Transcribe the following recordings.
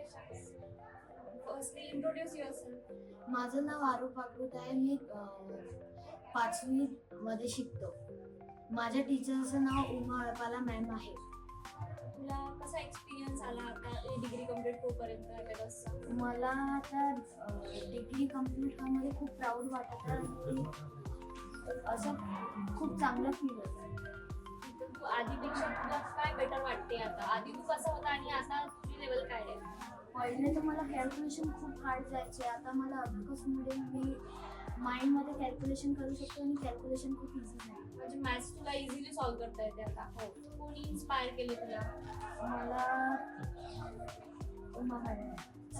congratulations. Firstly, introduce yourself. माझं नाव आरूप आकृत आहे. मी 5वी मध्ये शिकतो. माझ्या टीचरचं नाव उमा अळपाला मॅम आहे. तुला कसा एक्सपिरियन्स आला आता डिग्री कम्प्लीट होईपर्यंत एवेडसचा? मला आता डिग्री कम्प्लीट होण्यामध्ये खूप प्राऊड वाटत आहे की असं खूप चांगलं फील होतं. तू आधीपेक्षा तुला काय बेटर वाटते आता? आधी तू कसा होता आणि आता तुझी लेवल काय आहे? पहिले तर मला कॅल्क्युलेशन खूप हार्ड जायचे. आता मला अभ्यासामुळे मी माइंडमध्ये कॅल्क्युलेशन करू शकतो आणि कॅल्क्युलेशन खूप इझी झाली. म्हणजे मॅथ्स तुला इझिली सॉल्व्ह करता येते आता. हो. कोणी इन्स्पायर केले तुला? मला उमा मॅडम.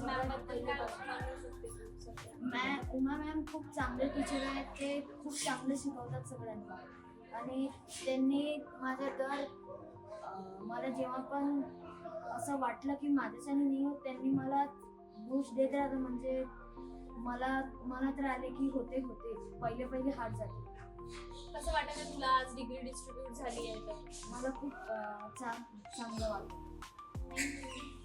मॅमबद्दल काय सांगू शकते तू? उमा मॅम खूप चांगले टीचर आहेत. ते खूप चांगले शिकवतात सगळ्यांना आणि त्यांनी मला जेव्हा पण असं वाटलं की माझ्याच्याने नाही होत, त्यांनी मला बूस्ट देत राहतं. म्हणजे मला मनात राहिले की होते पहिले हार्ड जाते. कसं वाटतं तुला आज डिग्री डिस्ट्रीब्यूट झाली आहे तर? मला खूप चांगलं वाटतं. थँक्यू.